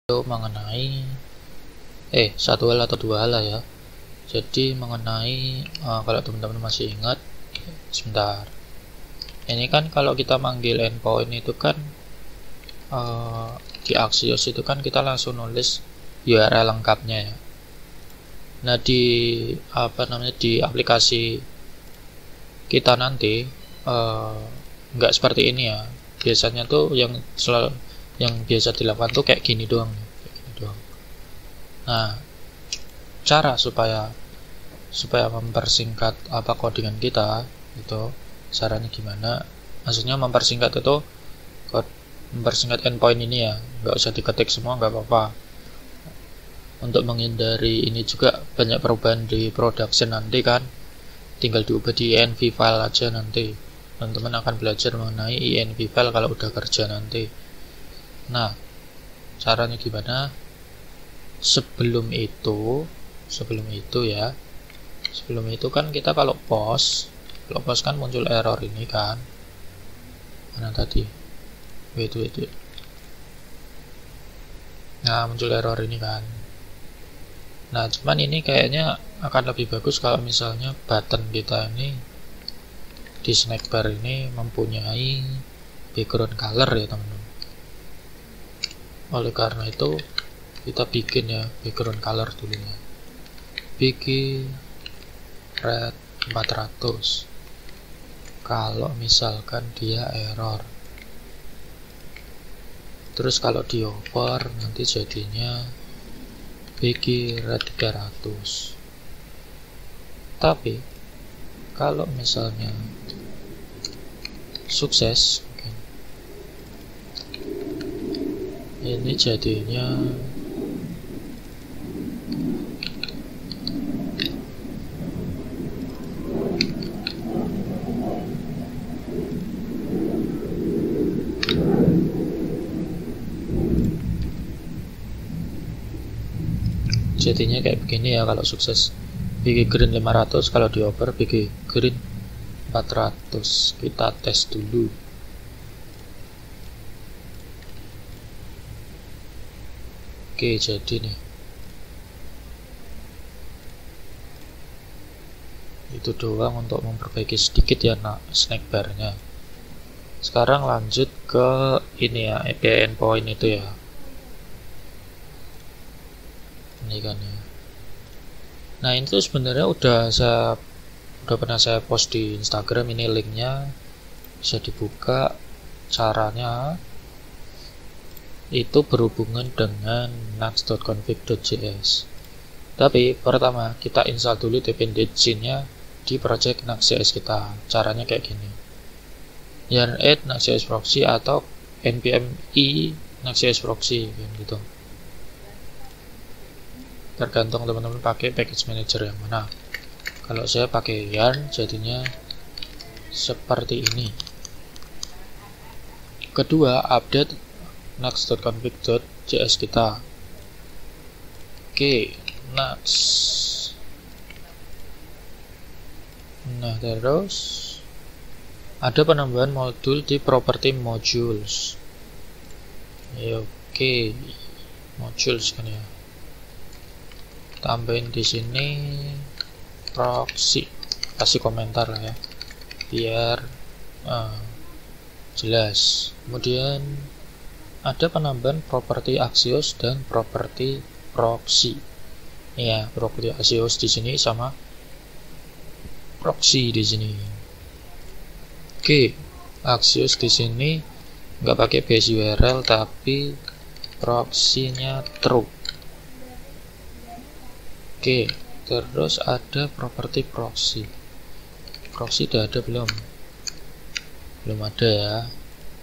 itu mengenai satu hal atau dua hal lah ya. Jadi mengenai kalau teman-teman masih ingat, sebentar. Ini kan kalau kita manggil endpoint itu kan di Axios itu kan kita langsung nulis URL lengkapnya ya. Nah di di aplikasi kita nanti nggak seperti ini ya. Biasanya tuh yang biasa dilakukan tuh kayak gini doang. Nah, cara supaya mempersingkat codingan kita itu caranya gimana? Maksudnya mempersingkat itu mempersingkat endpoint ini ya, nggak usah diketik semua, nggak apa-apa. Untuk menghindari ini juga banyak perubahan di production nanti kan, tinggal diubah di env file aja nanti. Teman-teman akan belajar mengenai env file kalau udah kerja nanti. Nah, caranya gimana? Sebelum itu kan kita kalau post kan muncul error ini kan. Mana tadi? Wait. Nah, muncul error ini kan. Nah, cuman ini kayaknya akan lebih bagus kalau misalnya button kita ini di snack bar ini mempunyai background color ya teman-teman. Oleh karena itu kita bikin ya background color dulu ya. Bikin red 400. Kalau misalkan dia error. Terus kalau dioper nanti jadinya BG red 300. Tapi kalau misalnya sukses, ini jadinya kayak begini ya kalau sukses. BG green 500, kalau dioper BG green 400. Kita tes dulu. Oke, jadi nih itu doang untuk memperbaiki sedikit ya snack barnya. Sekarang lanjut ke ini ya, API endpoint itu ya. Ini kan ya. Nah, itu sebenarnya udah pernah saya post di Instagram, ini linknya bisa dibuka. Caranya itu berhubungan dengan nux.config.js. Tapi pertama kita install dulu dependency-nya di project nux.js kita. Caranya kayak gini. Yarn add nux.js proxy atau npm i nux.js proxy gitu. Tergantung teman-teman pakai package manager yang mana. Kalau saya pakai yarn jadinya seperti ini. Kedua, update nux.config.js kita. Oke, nux. Nah, terus ada penambahan modul di property modules. Oke, modules kan ya. Tambahin di sini proxy, kasih komentar lah ya biar jelas. Kemudian ada penambahan properti Axios dan properti proxy. Ya, properti Axios di sini sama proxy di sini. Oke, Axios di sini nggak pakai base URL tapi proxy-nya true. Oke, terus ada properti proxy. Proxy udah ada belum? Belum ada ya.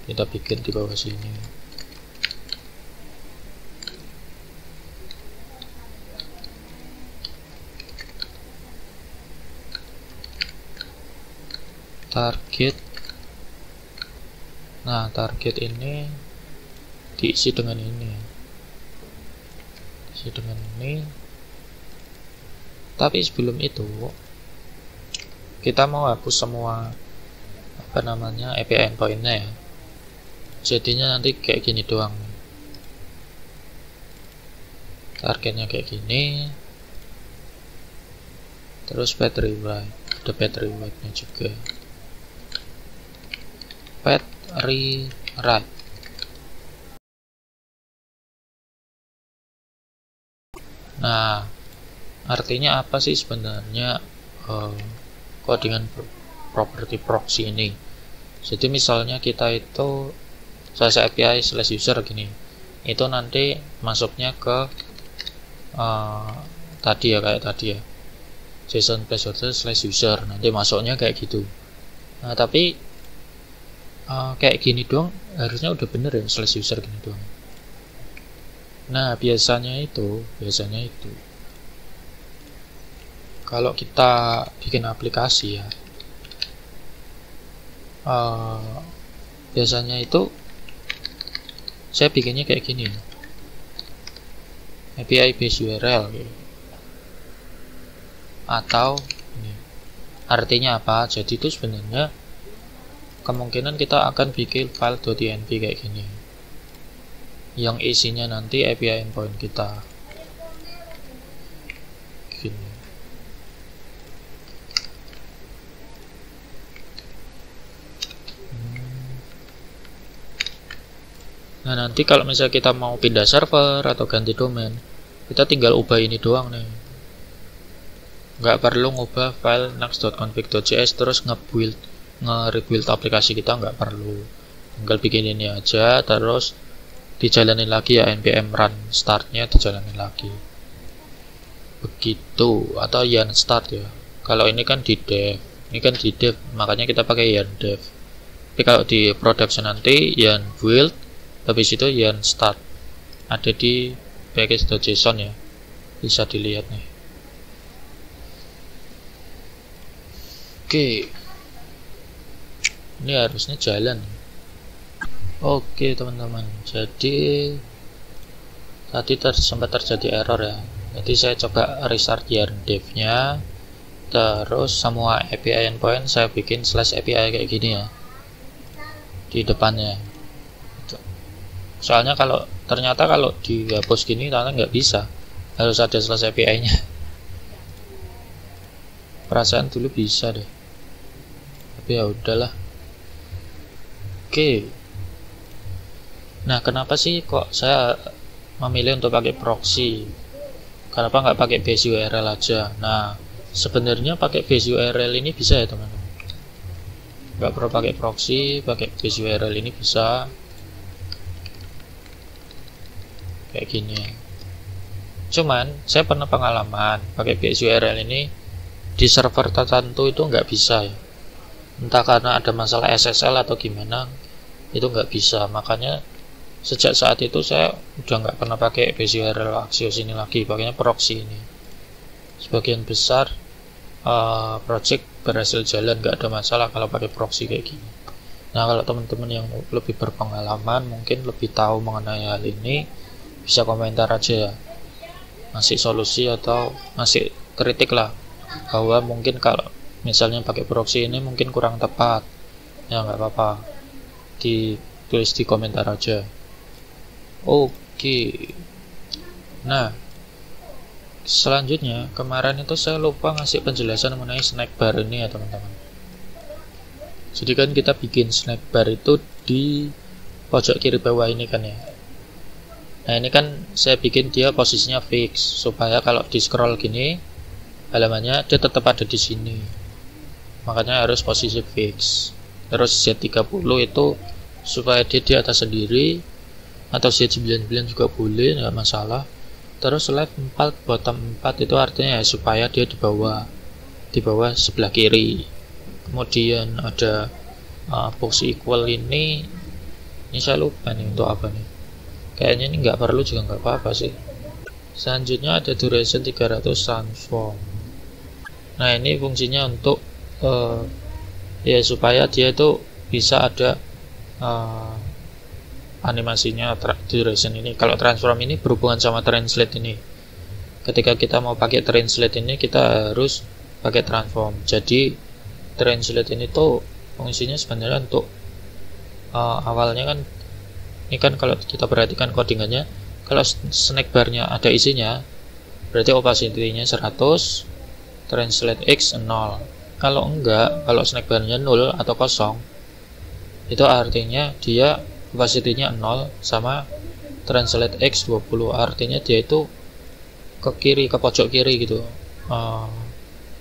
Kita bikin di bawah sini. Target. Nah, target ini diisi dengan ini. Tapi sebelum itu kita mau hapus semua API endpoint-nya ya. Jadinya nanti kayak gini doang. targetnya kayak gini. Terus battery write, ada battery write nya juga. Battery write. Nah, artinya apa sih sebenarnya codingan property proxy ini? Jadi misalnya kita itu selesai API slash user gini, itu nanti masuknya ke tadi ya, kayak tadi ya, JSON placeholder slash user, nanti masuknya kayak gitu. Nah tapi kayak gini doang harusnya udah bener ya, slash user gini doang. Nah biasanya itu kalau kita bikin aplikasi ya, biasanya itu saya bikinnya kayak gini, API base URL gitu. Atau ini artinya apa? Jadi itu sebenarnya kemungkinan kita akan bikin file .env kayak gini, yang isinya nanti API endpoint kita gini. Nah nanti kalau misalnya kita mau pindah server atau ganti domain, kita tinggal ubah ini doang nih, nggak perlu ngubah file next.config.js terus nge-rebuild aplikasi kita, nggak perlu. Tinggal bikin ini aja, terus dijalanin lagi ya, npm run startnya dijalanin lagi begitu, atau yarn start ya. Kalau ini kan di dev, makanya kita pakai yarn dev. Tapi kalau di production nanti yarn build, habis itu yarn start, ada di package.json ya, bisa dilihat nih. Oke, ini harusnya jalan. Oke teman-teman, jadi tadi sempat terjadi error ya. Jadi saya coba restart yarn dev nya, terus semua API endpoint saya bikin slash API kayak gini ya di depannya. Soalnya ternyata kalau dihapus gini ternyata nggak bisa, harus ada slash API nya. Perasaan dulu bisa deh, tapi ya udahlah. Oke. Nah kenapa sih kok saya memilih untuk pakai proxy? Kenapa nggak pakai base URL aja? Nah sebenarnya pakai base URL ini bisa ya teman-teman, nggak perlu pakai proxy, pakai base URL ini bisa kayak gini ya. Cuman saya pernah pengalaman pakai base URL ini di server tertentu itu nggak bisa ya, entah karena ada masalah SSL atau gimana, itu nggak bisa. Makanya sejak saat itu saya udah nggak pernah pakai base URL Axios ini lagi, pakainya proxy ini. Sebagian besar project berhasil jalan, nggak ada masalah kalau pakai proxy kayak gini. Nah kalau teman-teman yang lebih berpengalaman, mungkin lebih tahu mengenai hal ini, bisa komentar aja ya, ngasih solusi atau ngasih kritik lah, bahwa mungkin kalau misalnya pakai proxy ini mungkin kurang tepat ya, nggak apa-apa, ditulis di komentar aja. Oke. Nah selanjutnya, kemarin itu saya lupa ngasih penjelasan mengenai snack bar ini ya teman-teman. Jadi kan kita bikin snack bar itu di pojok kiri bawah ini kan ya. Nah ini kan saya bikin dia posisinya fix, supaya kalau di scroll gini halamannya dia tetap ada di sini, makanya harus posisi fix. Terus Z30 itu supaya dia di atas sendiri, atau Z99 juga boleh, nggak masalah. Terus left 4 bottom 4 itu artinya ya supaya dia di bawah sebelah kiri. Kemudian ada box equal ini saya lupa nih untuk apa nih, kayaknya ini nggak perlu juga, nggak apa-apa sih. Selanjutnya ada duration 300 transform. Nah ini fungsinya untuk ya supaya dia itu bisa ada animasinya duration ini. Kalau transform ini berhubungan sama translate ini. Ketika kita mau pakai translate ini, kita harus pakai transform. Jadi translate ini tuh fungsinya sebenarnya untuk awalnya kan, ini kan kalau kita perhatikan codingannya, Kalau snack barnya ada isinya, berarti opacity-nya 100, translate X 0. Kalau enggak, kalau snack barnya 0 atau kosong, itu artinya dia opacity-nya 0 sama translate X 20, artinya dia itu ke kiri, ke pojok kiri gitu.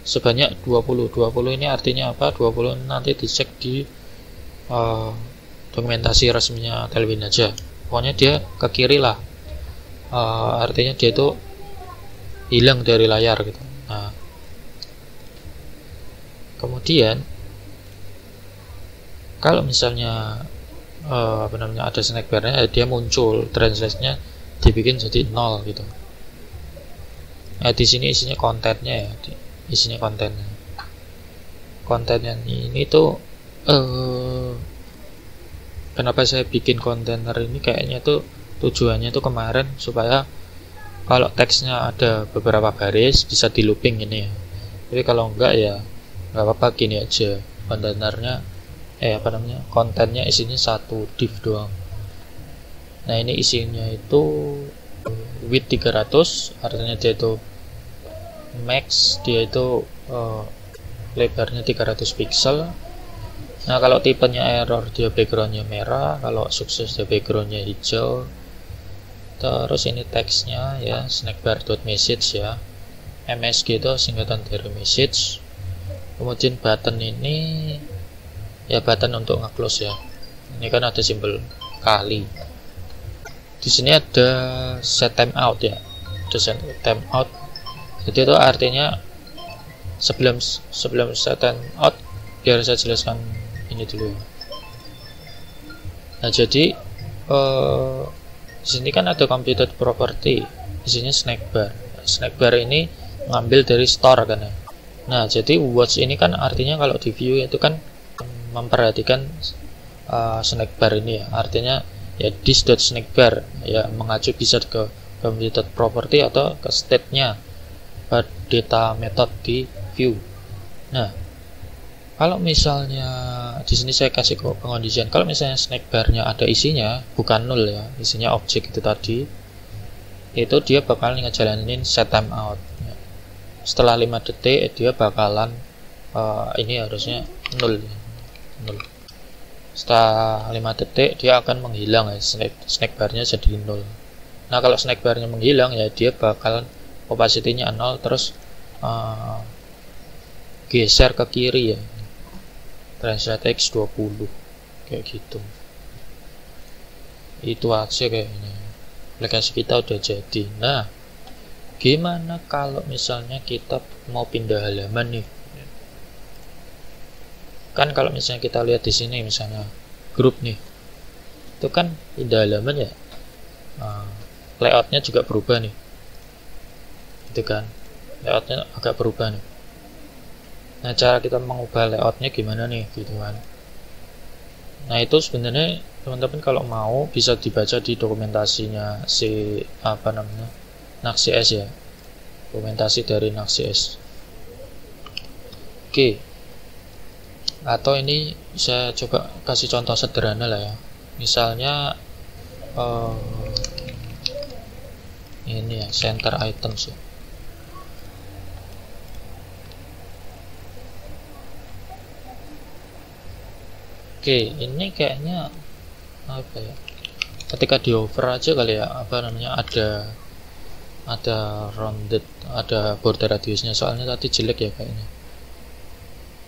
Sebanyak 20 ini artinya apa? 20 nanti dicek di dokumentasi resminya Tailwind aja. Pokoknya dia ke kiri lah. Artinya dia itu hilang dari layar gitu. Nah, kemudian kalau misalnya ada snack barnya, dia muncul, translate-nya dibikin jadi 0 gitu. Nah, di sini isinya kontennya ya, isinya kontennya. Kontennya ini tuh kenapa saya bikin kontainer ini, kayaknya tuh tujuannya tuh kemarin supaya kalau teksnya ada beberapa baris bisa di looping ini ya. Jadi kalau enggak ya nggak apa-apa, gini aja kontainernya kontennya isinya satu div doang. Nah, ini isinya itu width 300, artinya dia itu max, dia itu lebarnya 300 pixel. Nah, kalau tipenya error dia backgroundnya merah, kalau sukses dia backgroundnya hijau. Terus ini teksnya ya, snackbar.message ya, MSG itu singkatan dari message. Kemudian button ini ya button untuk nge-close ya, ini kan ada simbol kali. Di sini ada set timeout ya, ada set timeout. Jadi itu artinya sebelum set timeout, biar saya jelaskan ini dulu. Nah, jadi di sini kan ada computed property, isinya snackbar. Snackbar ini ngambil dari store kan ya. Nah, jadi watch ini kan artinya kalau di view itu kan memperhatikan snackbar ini ya, artinya ya this.snackbar ya, mengacu bisa ke computed property atau ke state-nya data method di view. Nah, kalau misalnya di sini saya kasih pengondisian, kalau misalnya snackbar-nya ada isinya bukan 0 ya, isinya objek itu tadi, itu dia bakalan ngejalanin set timeout ya. Setelah 5 detik dia bakalan ini harusnya 0. Setelah 5 detik dia akan menghilang ya, snackbar-nya jadi 0. Nah, kalau snackbar-nya menghilang ya dia bakalan opacity-nya 0, terus geser ke kiri ya, translate X 20 kayak gitu. Itu aja kayaknya, aplikasi kita udah jadi. Nah, gimana kalau misalnya kita mau pindah halaman nih? Kan kalau misalnya kita lihat di sini misalnya grup nih, itu kan pindah halaman ya, layoutnya juga berubah nih, itu kan layoutnya agak berubah nih. Nah, cara kita mengubah layoutnya gimana nih gitu kan. Nah, itu sebenarnya teman-teman kalau mau bisa dibaca di dokumentasinya si Nuxt.js ya, dokumentasi dari Nuxt.js. Oke, atau ini saya coba kasih contoh sederhana lah ya, misalnya ini ya, center items ya. Oke, ini kayaknya apa ya, ketika di over aja kali ya, ada rounded, ada border radiusnya, soalnya tadi jelek ya kayaknya.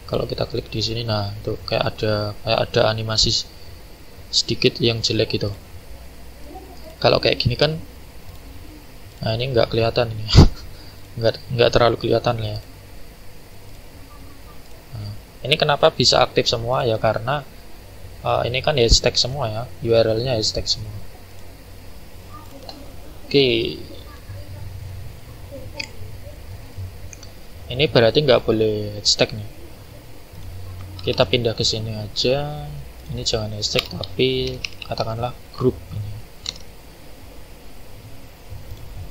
Kalau kita klik di sini, nah itu kayak ada animasi sedikit yang jelek gitu. Kalau kayak gini kan, nah ini nggak kelihatan ini. nggak terlalu kelihatan ya. Nah, ini kenapa bisa aktif semua ya, karena ini kan hashtag semua ya, URL-nya hashtag semua. Oke, ini berarti nggak boleh hashtag nih. Kita pindah ke sini aja. Ini jangan hashtag tapi katakanlah grup ini.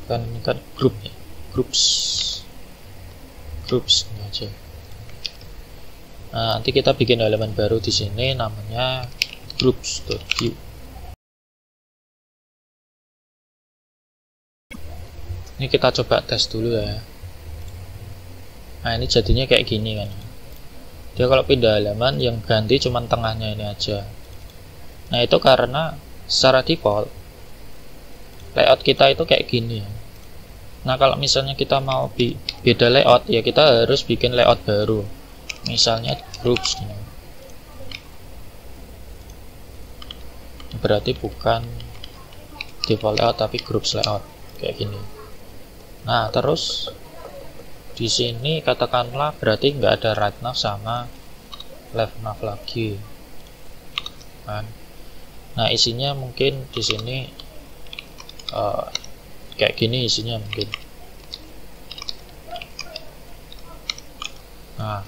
Ini kan grup ya, groups ini aja. Nah, nanti kita bikin halaman baru di sini namanya groups.view. Ini kita coba tes dulu ya. Nah ini jadinya kayak gini kan. Dia kalau pindah halaman yang ganti cuman tengahnya ini aja. Nah itu karena secara default layout kita itu kayak gini ya. Nah kalau misalnya kita mau beda layout ya kita harus bikin layout baru. Misalnya groups gini. Berarti bukan default layout tapi groups layout kayak gini. Nah terus di sini katakanlah berarti nggak ada right nav sama left nav lagi kan. Nah isinya mungkin di sini kayak gini isinya mungkin. Nah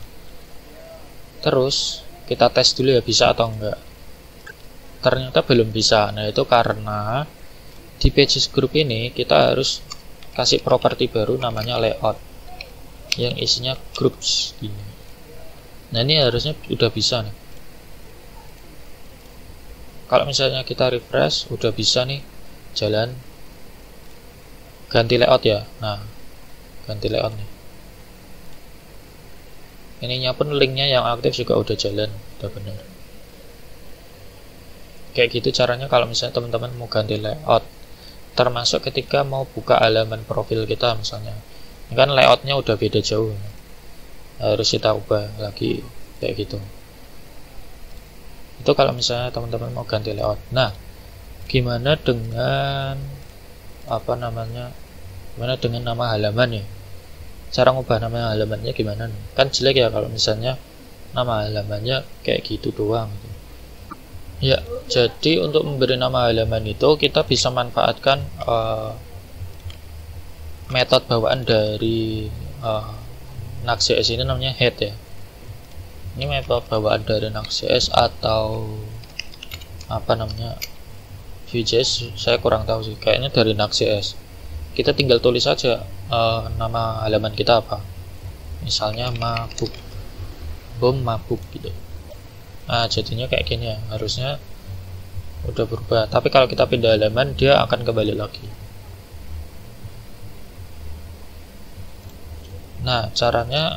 terus kita tes dulu ya bisa atau enggak. Ternyata belum bisa. Nah itu karena di pages group ini kita harus kasih properti baru namanya layout yang isinya groups gini. Nah ini harusnya udah bisa nih. Kalau misalnya kita refresh udah bisa nih jalan ganti layout ya. Nah ganti layout nih. Ininya pun linknya yang aktif juga udah jalan, udah bener. Kayak gitu caranya kalau misalnya teman-teman mau ganti layout, termasuk ketika mau buka halaman profil kita misalnya. Ini kan layoutnya udah beda jauh, harus kita ubah lagi kayak gitu. Itu kalau misalnya teman-teman mau ganti layout. Nah gimana dengan gimana dengan nama halaman ya? Cara ngubah nama halamannya gimana nih? Kan jelek ya kalau misalnya nama halamannya kayak gitu doang gitu. Ya, jadi untuk memberi nama halaman itu kita bisa manfaatkan metode bawaan dari Nuxt.js ini namanya head ya. Ini metode bawaan dari Nuxt.js atau Vue.js, saya kurang tahu sih. Kayaknya dari Nuxt.js. Kita tinggal tulis saja nama halaman kita apa. Misalnya mabuk, mabuk gitu. Nah jadinya kayak gini ya, harusnya udah berubah. Tapi kalau kita pindah halaman dia akan kembali lagi. Nah caranya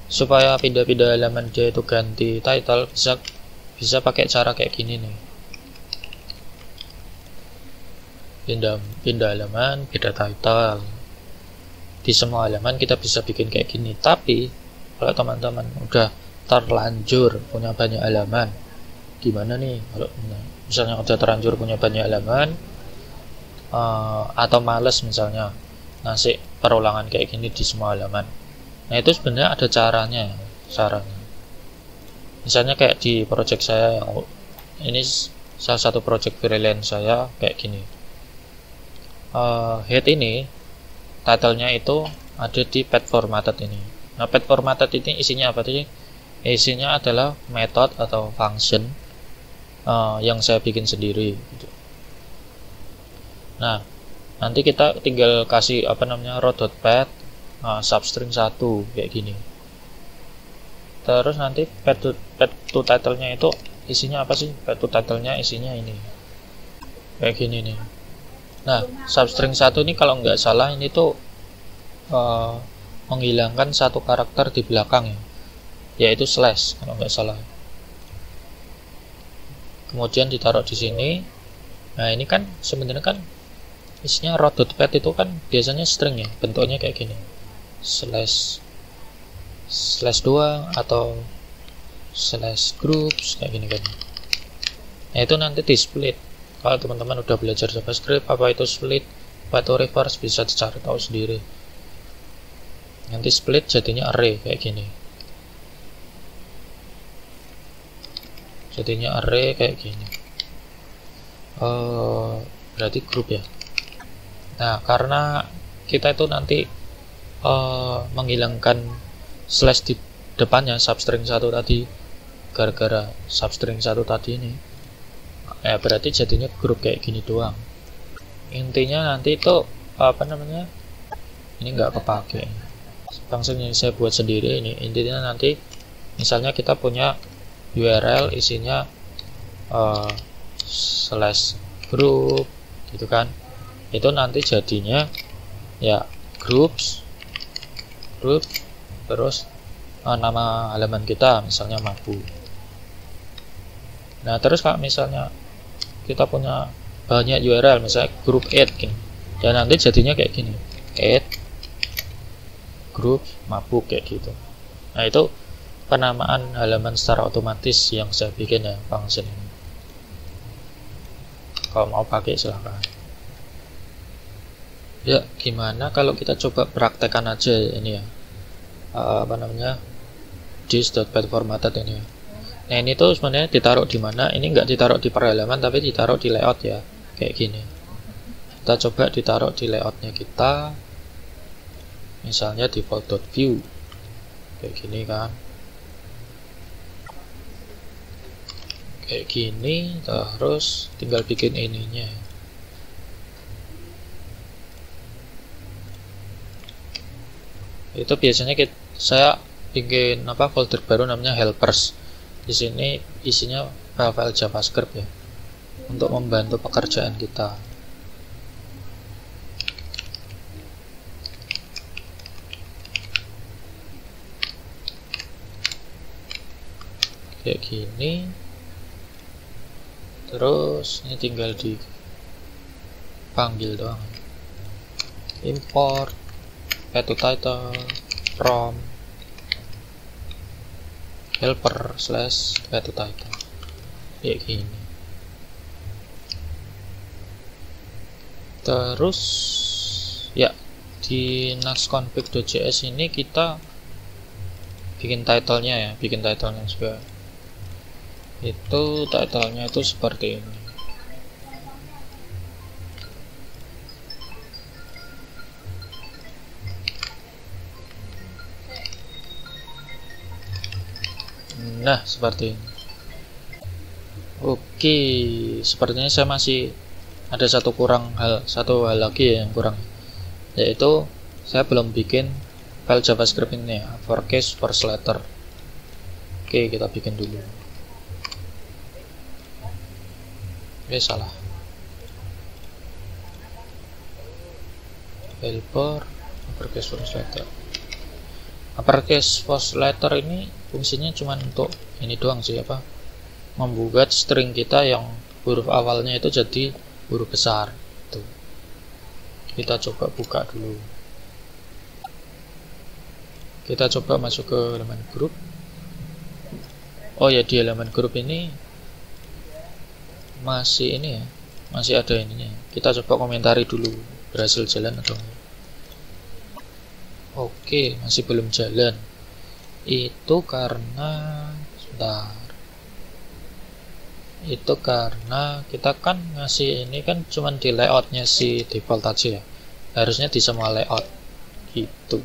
supaya pindah-pindah halaman dia itu ganti title bisa pakai cara kayak gini nih. Pindah halaman, beda title. Di semua halaman kita bisa bikin kayak gini. Tapi kalau teman-teman udah terlanjur punya banyak halaman, gimana nih kalau misalnya udah terlanjur punya banyak halaman atau males misalnya ngasih perulangan kayak gini di semua halaman. Nah itu sebenarnya ada caranya. Misalnya kayak di project saya yang ini salah satu project freelance saya kayak gini. Head ini titlenya itu ada di pet formatted ini. Nah pet formatted ini isinya apa sih? Isinya adalah method atau function yang saya bikin sendiri gitu. Nah nanti kita tinggal kasih row.pet substring 1 kayak gini. Terus nanti pet to title-nya itu isinya apa sih? Pet to title-nya isinya ini kayak gini nih. Nah substring 1 ini kalau nggak salah ini tuh menghilangkan satu karakter di belakang ya, yaitu slash kalau nggak salah. Kemudian ditaruh di sini. Nah ini kan sebenarnya kan isinya row.pet itu kan biasanya string ya, bentuknya kayak gini, slash doang atau slash groups kayak gini kan. Nah itu nanti di split. Kalau teman-teman udah belajar JavaScript apa itu split, apa itu reverse, bisa dicari tahu sendiri. Nanti split jadinya array kayak gini. Jadinya array kayak gini. Berarti grup ya. Nah karena kita itu nanti menghilangkan slash di depannya substring 1 tadi, gara-gara substring 1 tadi ini ya berarti jadinya grup kayak gini doang. Intinya nanti itu ini nggak kepake. Function yang saya buat sendiri ini intinya nanti misalnya kita punya URL isinya slash group gitu kan, itu nanti jadinya ya, groups, terus nama halaman kita misalnya Mabu. Nah terus kalau misalnya kita punya banyak URL, misalnya group add gini, dan nanti jadinya kayak gini, add group Mabu kayak gitu. Nah itu penamaan halaman secara otomatis yang saya bikin ya, function ini. Kalau mau pakai silahkan. Ya gimana kalau kita coba praktekkan aja ini ya, this.pet formatted ini ya. Nah ini tuh sebenarnya ditaruh di mana? Ini nggak ditaruh di per halaman tapi ditaruh di layout ya, kayak gini. Kita coba ditaruh di layoutnya kita, misalnya default.view kayak gini kan, kayak gini. Terus tinggal bikin ininya. Itu biasanya saya bikin folder baru namanya helpers. Di sini isinya file-file JavaScript ya, untuk membantu pekerjaan kita. Kayak gini. Terus ini tinggal dipanggil doang. Import add to title from helper / add to title kayak gini. Terus ya di nuxt-config.js ini kita bikin titlenya ya, juga. Itu titlenya itu seperti ini. Nah seperti ini. Oke, sepertinya saya masih ada satu hal lagi yang kurang, yaitu saya belum bikin file JavaScript ini ya, uppercase first letter. Oke, kita bikin dulu. Oke, salah. Helper uppercase first letter. Uppercase first letter ini fungsinya cuma untuk ini doang sih, membuat string kita yang huruf awalnya itu jadi huruf besar. Tuh. Kita coba buka dulu. Kita coba masuk ke elemen grup. Oh ya, di elemen grup ini masih ini ya, masih ada ininya. Kita coba komentari dulu berhasil jalan atau enggak. Oke, masih belum jalan. Itu karena itu karena kita kan ngasih ini kan cuman di layoutnya si default aja ya, harusnya di semua layout gitu.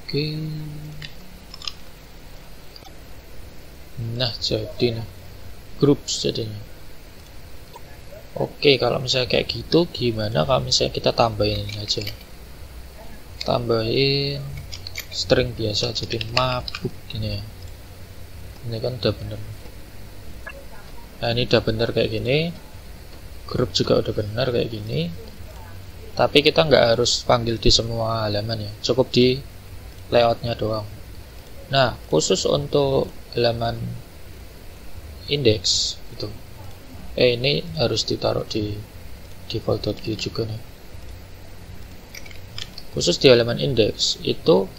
Oke, nah jadi nih groups jadinya. Oke, kalau misalnya kayak gitu, gimana kalau misalnya kita tambahin ini aja, tambahin string biasa jadi mabuk gini ya. Ini kan udah bener. Nah ini udah bener kayak gini, grup juga udah bener kayak gini. Tapi kita nggak harus panggil di semua halaman ya, cukup di layoutnya doang. Nah khusus untuk halaman index itu, ini harus ditaruh di default.view juga nih. Khusus di halaman index itu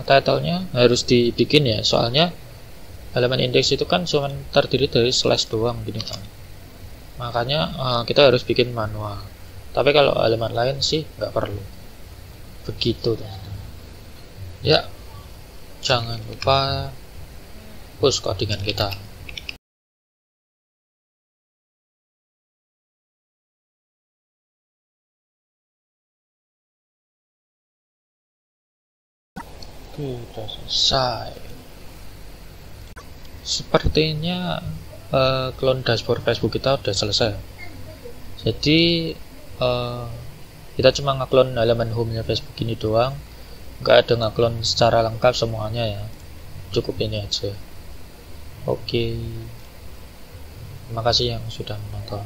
titlenya harus dibikin ya, soalnya halaman indeks itu kan cuma terdiri dari slash doang gini kan, makanya kita harus bikin manual. Tapi kalau halaman lain sih nggak perlu begitu teman-teman. Ya jangan lupa push codingan kita. Sudah selesai. Sepertinya clone dashboard Facebook kita udah selesai. Jadi kita cuma ngeklon halaman home-nya Facebook ini doang, nggak ada ngeklon secara lengkap semuanya ya. Cukup ini aja. Oke. Terima kasih yang sudah menonton.